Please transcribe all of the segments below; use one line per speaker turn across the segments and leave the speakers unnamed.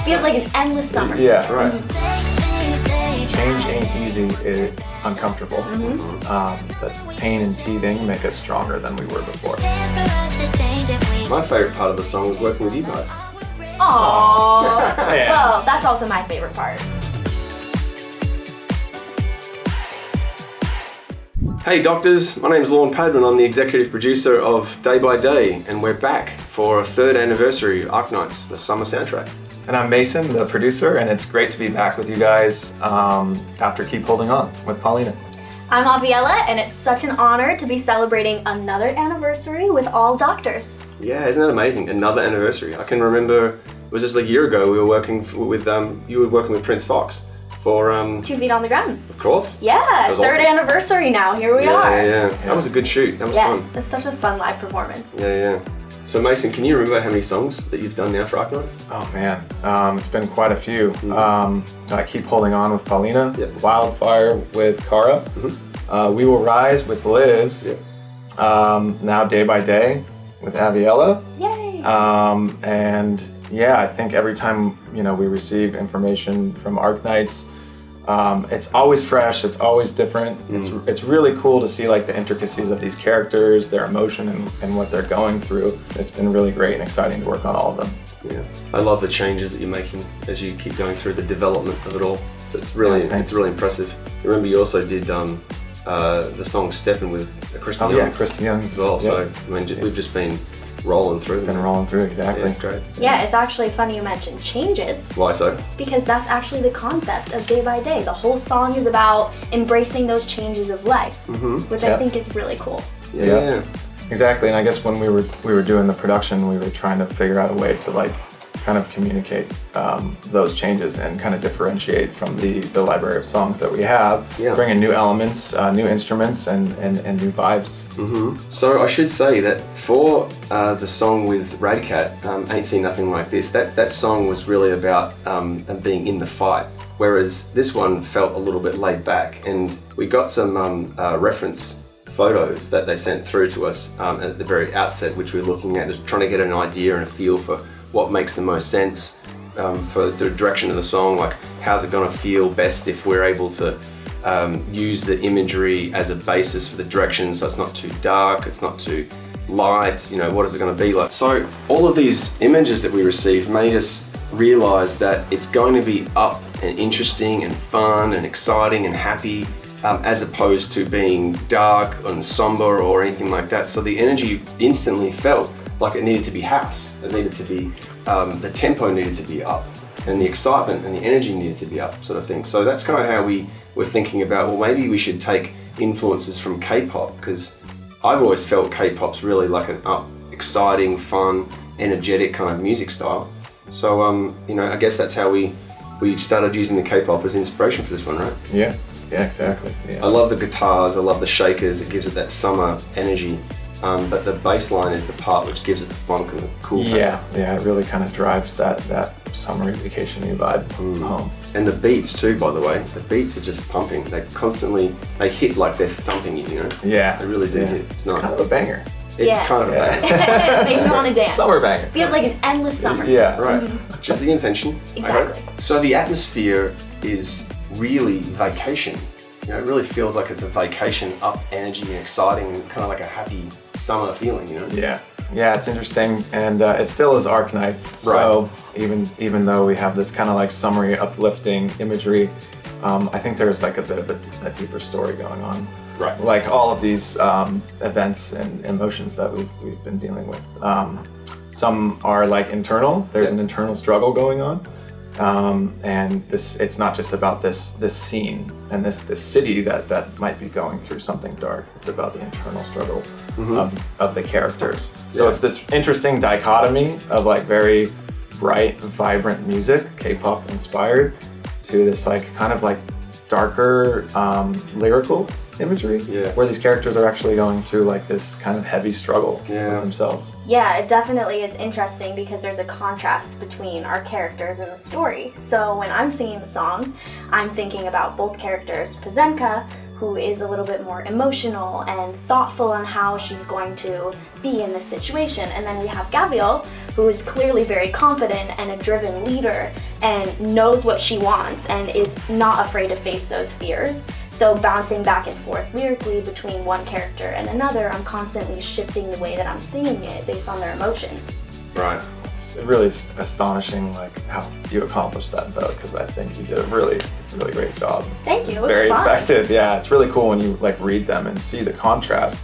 Feels like an endless summer.
Yeah, right. Change ain't easy, it's uncomfortable. But pain and teething make us stronger than we were before.
My favorite part of the song was working with you guys.
Aww.
Yeah.
Well, that's also my favorite part.
Hey doctors, my name is Lorne Padman. I'm the executive producer of Day by Day, and we're back for our 3rd anniversary of Arknights, the summer soundtrack.
And I'm Mason, the producer, and it's great to be back with you guys after Keep Holding On with Paulina.
I'm Aviella, and it's such an honor to be celebrating another anniversary with all doctors.
Yeah, isn't that amazing? Another anniversary. I can remember, it was just a year ago, we were working with, you were working with Prince Fox for...
2 Feet on the Ground.
Of course.
Yeah,
That was
3rd
awesome.
anniversary now, here we are.
Yeah. That was a good shoot, that was fun.
It's such a fun live performance.
Yeah. So Mason, can you remember how many songs that you've done now for Arknights?
Oh man, it's been quite a few. I Keep Holding On with Paulina,
Yep.
Wildfire with Cara, We Will Rise with Liz,
Yep.
now Day by Day with Aviella.
Yay!
And yeah, I think every time we receive information from Arknights, it's always fresh, it's always different. It's really cool to see like the intricacies of these characters, their emotion and what they're going through. It's been really great and exciting to work on all of them.
Yeah, I love the changes that you're making as you keep going through the development of it all. So it's really impressive. Remember, you also did the song "Steppin'" with Christy Young.
Yeah, Christy Young
as well.
Yeah.
So I mean, we've just been rolling through.
Exactly.
Yeah, it's great.
Yeah, it's actually funny you mentioned changes.
Why so?
Because that's actually the concept of Day by Day. The whole song is about embracing those changes of life, which I think is really cool.
Yeah.
Exactly, and I guess when we were doing the production, we were trying to figure out a way to like kind of communicate those changes and kind of differentiate from the library of songs that we have, bring in new elements, new instruments, and new vibes.
So I should say that for the song with Radcat, Ain't Seen Nothing Like This, that song was really about being in the fight, whereas this one felt a little bit laid back, and we got some reference photos that they sent through to us at the very outset, which we're looking at, just trying to get an idea and a feel for what makes the most sense for the direction of the song. Like, how's it gonna feel best if we're able to use the imagery as a basis for the direction, so it's not too dark, it's not too light, what is it gonna be like? So all of these images that we received made us realize that it's going to be up and interesting and fun and exciting and happy, as opposed to being dark and somber or anything like that. So the energy instantly felt like it needed to be house. It needed to be, the tempo needed to be up, and the excitement and the energy needed to be up, sort of thing. So that's kind of how we were thinking about, well, maybe we should take influences from K-pop, because I've always felt K-pop's really like an up, exciting, fun, energetic kind of music style. So, I guess that's how we started using the K-pop as inspiration for this one, right?
Yeah, exactly. Yeah.
I love the guitars, I love the shakers, it gives it that summer energy. But the bass line is the part which gives it the funk and the cool factor.
Yeah, it really kind of drives that summery vacation-y vibe home.
And the beats too, by the way, the beats are just pumping. They hit like they're thumping you,
Yeah.
They really do hit. It's nice.
Kind of a banger.
It's kind of a banger.
It makes you want to dance.
Summer banger.
Feels like an endless summer.
Yeah.
Right, which is the intention.
Exactly.
So the atmosphere is really vacation. It really feels like it's a vacation, up energy and exciting, and kind of like a happy summer feeling,
Yeah, it's interesting, and it still is Arknights. So even though we have this kind of like summery, uplifting imagery, I think there's like a bit of a deeper story going on.
Right.
Like all of these events and emotions that we've been dealing with. Some are like internal. There's an internal struggle going on. And it's not just about this scene and this city that might be going through something dark. It's about the internal struggle of the characters. So it's this interesting dichotomy of like very bright, vibrant music, K-pop inspired, to this like kind of like darker lyrical imagery, where these characters are actually going through like this kind of heavy struggle with themselves.
Yeah, it definitely is interesting because there's a contrast between our characters and the story. So when I'm singing the song, I'm thinking about both characters, Pazemka, who is a little bit more emotional and thoughtful on how she's going to be in this situation. And then we have Gabrielle, who is clearly very confident and a driven leader and knows what she wants and is not afraid to face those fears. So bouncing back and forth lyrically between one character and another, I'm constantly shifting the way that I'm singing it based on their emotions.
Right.
It's really astonishing, like how you accomplished that, though, because I think you did a really great job.
Thank you. It was
very
fun.
effective. Yeah, it's really cool when you like read them and see the contrast,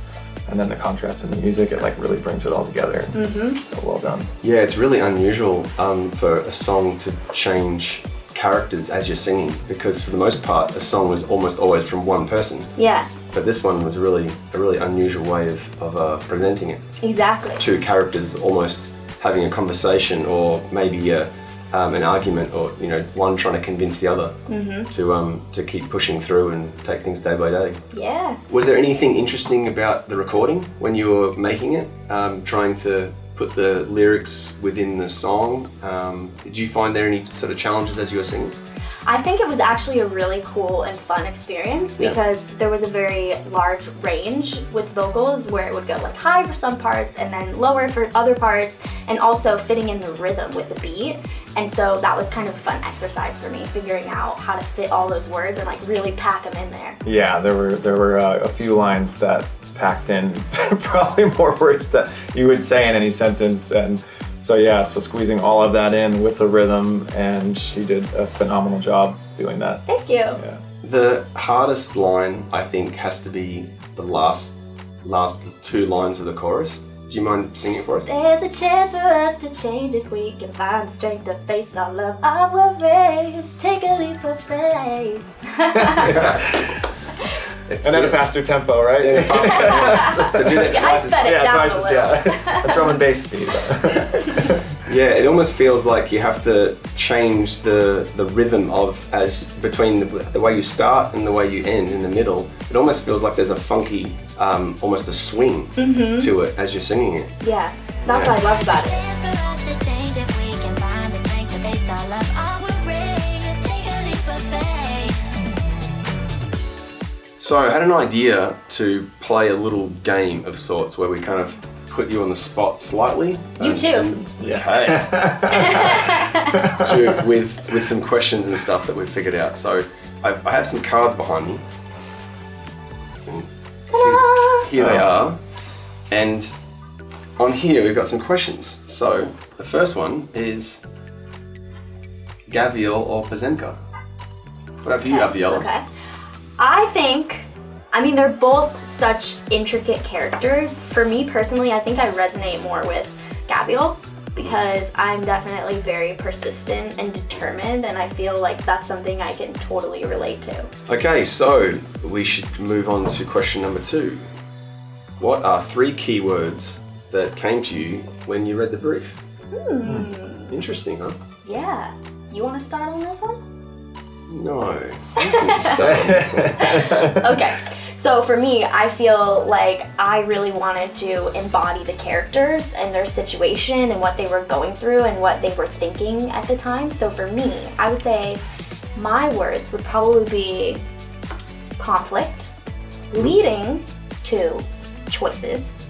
and then the contrast in the music. It like really brings it all together. So well done.
Yeah, it's really unusual for a song to change characters as you're singing, because for the most part, a song was almost always from one person.
Yeah.
But this one was really a really unusual way of presenting it.
Exactly.
Two characters almost having a conversation, or maybe an argument, or one trying to convince the other to keep pushing through and take things day by day.
Yeah.
Was there anything interesting about the recording when you were making it, trying to put the lyrics within the song? Did you find there any sort of challenges as you were singing?
I think it was actually a really cool and fun experience because there was a very large range with vocals where it would go like high for some parts and then lower for other parts, and also fitting in the rhythm with the beat. And so that was kind of a fun exercise for me, figuring out how to fit all those words and like really pack them in there.
Yeah, there were a few lines that packed in probably more words that you would say in any sentence, and so squeezing all of that in with the rhythm, and she did a phenomenal job doing that.
Thank you.
Yeah.
The hardest line, I think, has to be the last two lines of the chorus. Do you mind singing it for us?
There's a chance for us to change if we can find the strength to face all of our worries. Take a leap of faith.
And at a faster tempo, right?
Yeah, faster. So do that
I
twice.
sped it down a little.
Yeah. A drum and bass speed.
Yeah, it almost feels like you have to change the rhythm between the way you start and the way you end in the middle. It almost feels like there's a funky, almost a swing to it as you're singing it.
Yeah, that's what I love about it.
So I had an idea to play a little game of sorts where we kind of put you on the spot slightly.
You too.
With some questions and stuff that we've figured out. So I have some cards behind me. Here they are. And on here we've got some questions. So the first one is Gabrielle or Pazenka? What about you, Aviella?
Okay. I mean, they're both such intricate characters. For me personally, I think I resonate more with Gabrielle because I'm definitely very persistent and determined, and I feel like that's something I can totally relate to.
Okay, so we should move on to question number 2. What are 3 keywords that came to you when you read the brief? Interesting, huh?
Yeah. You want to start on this one?
No, you can start on this one.
Okay, so for me, I feel like I really wanted to embody the characters and their situation and what they were going through and what they were thinking at the time. So for me, I would say my words would probably be conflict, leading to choices,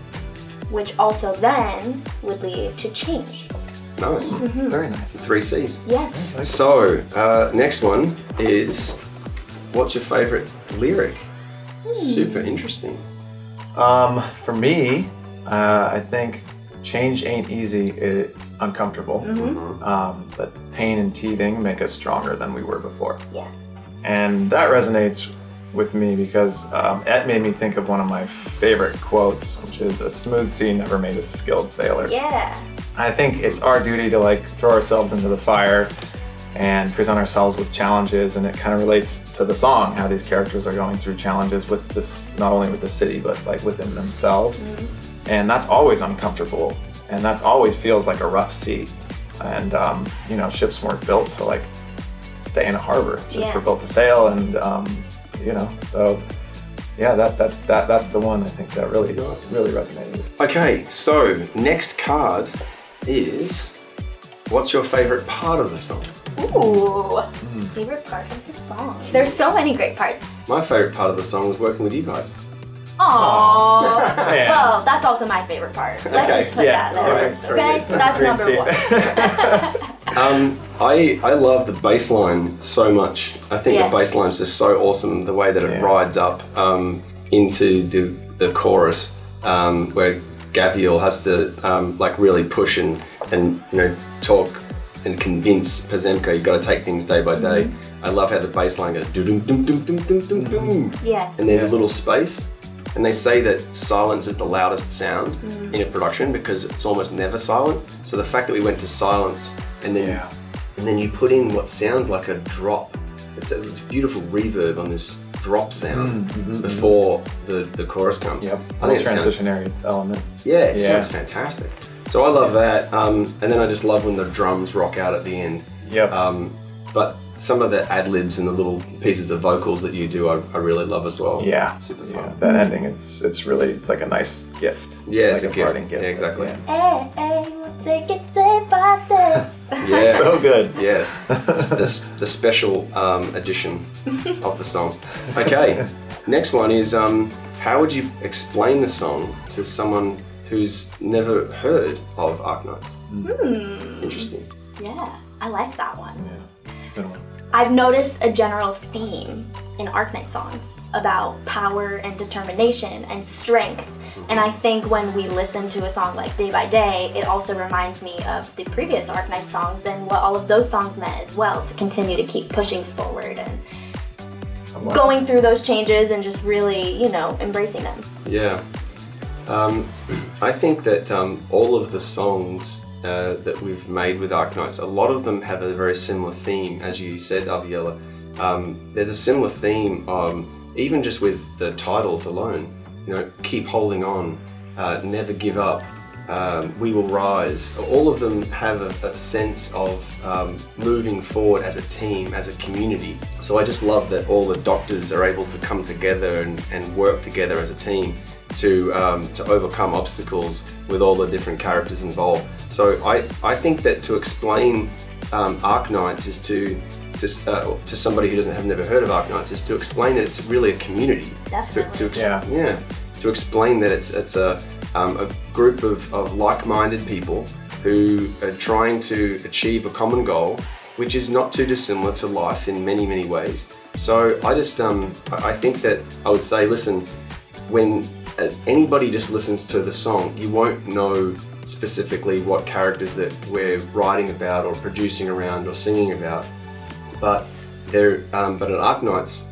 which also then would lead to change.
Nice.
Very nice.
3 C's.
Yes.
So, next one is, what's your favorite lyric? Super interesting.
For me, I think change ain't easy, it's uncomfortable. But pain and teething make us stronger than we were before.
Yeah.
And that resonates with me because it made me think of one of my favorite quotes, which is, "A smooth sea never made us a skilled sailor."
Yeah.
I think it's our duty to like throw ourselves into the fire and present ourselves with challenges, and it kind of relates to the song, how these characters are going through challenges with this, not only with the city, but like within themselves. And that's always uncomfortable, and that's always feels like a rough sea. And ships weren't built to like stay in a harbor. Ships were built to sail, and so yeah, that's the one I think that really resonated.
Okay, so next card is, what's your favorite part of the song?
Ooh, favorite part of the song. There's so many great parts.
My favorite part of the song was working with you guys.
Aww.
Yeah.
Well, that's also my favorite part. Let's
Okay,
just put that there first, okay? That's
Dream
number
team.
one.
I love the bass line so much. I think
Yeah.
the bass line is just so awesome. The way that it rides up into the chorus, where Gaviel has to like really push and talk and convince Pazemka you got to take things day by day. I love how the bass line goes dum dum dum dum dum dum dum,
Yeah.
and there's a little space. And they say that silence is the loudest sound in a production because it's almost never silent. So the fact that we went to silence and then you put in what sounds like a drop. It's a beautiful reverb on this drop sound before the chorus comes.
Yep.
I think it sounds,
Transitionary element.
it sounds fantastic. So I love that. And then I just love when the drums rock out at the end.
Yep.
But some of the ad-libs and the little pieces of vocals that you do, I really love as well.
Yeah.
Super fun.
Yeah. That ending, it's really like a nice gift.
Yeah,
like
it's a gift.
parting gift.
Yeah, exactly.
Yeah.
Hey, we'll take it day by day.
Yeah.
So good.
Yeah, the special edition of the song. Okay, next one is how would you explain the song to someone who's never heard of Arknights? Interesting.
Yeah, I like that one.
Yeah. It's a good one.
I've noticed a general theme in Arknight songs about power and determination and strength. And I think when we listen to a song like Day by Day, it also reminds me of the previous Arknight songs and what all of those songs meant as well, to continue to keep pushing forward and going through those changes and just really, embracing them.
Yeah, I think that all of the songs that we've made with Arknights, a lot of them have a very similar theme, as you said, Aviella. There's a similar theme, even just with the titles alone. Keep holding on, never give up, we will rise. All of them have a sense of moving forward as a team, as a community. So I just love that all the doctors are able to come together and work together as a team to overcome obstacles with all the different characters involved. So I think that to explain Arknights is to somebody who have never heard of Arknights is to explain that it's really a community.
Definitely.
To explain that it's a group of like-minded people who are trying to achieve a common goal, which is not too dissimilar to life in many, many ways. So I think that I would say, listen, when anybody just listens to the song, you won't know specifically what characters that we're writing about or producing around or singing about, but an Arknights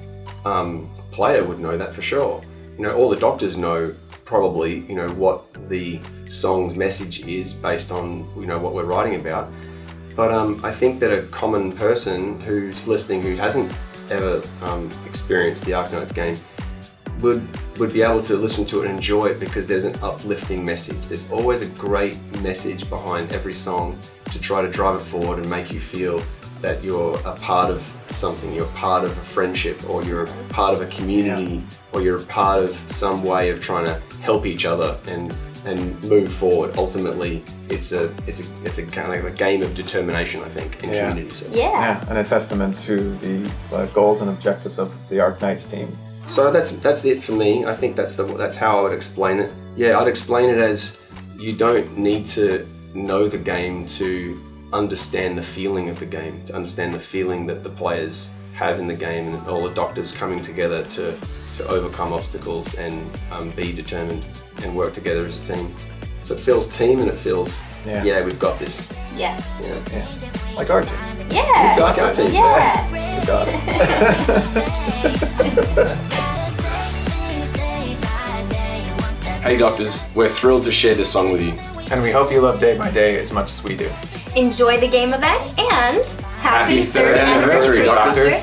player would know that for sure. All the doctors know probably what the song's message is based on what we're writing about. But I think that a common person who's listening who hasn't ever experienced the Arknights game would be able to listen to it and enjoy it because there's an uplifting message. There's always a great message behind every song to try to drive it forward and make you feel that you're a part of something, you're part of a friendship, or you're a part of a community, or you're a part of some way of trying to help each other and move forward. Ultimately, it's a kind of a game of determination, I think, in community. So.
Yeah.
And a testament to the goals and objectives of the Arknights team.
So that's it for me. I think that's how I would explain it. Yeah, I'd explain it as you don't need to know the game to understand the feeling of the game, to understand the feeling that the players have in the game, and all the doctors coming together to overcome obstacles and be determined and work together as a team. So it feels team and it feels, we've got this.
Yeah.
Yeah. Like our team.
Yeah.
We've got our team.
Yeah.
We got it.
Hey doctors, we're thrilled to share this song with you.
And we hope you love Day by Day as much as we do.
Enjoy the game event and
Happy third anniversary, doctors.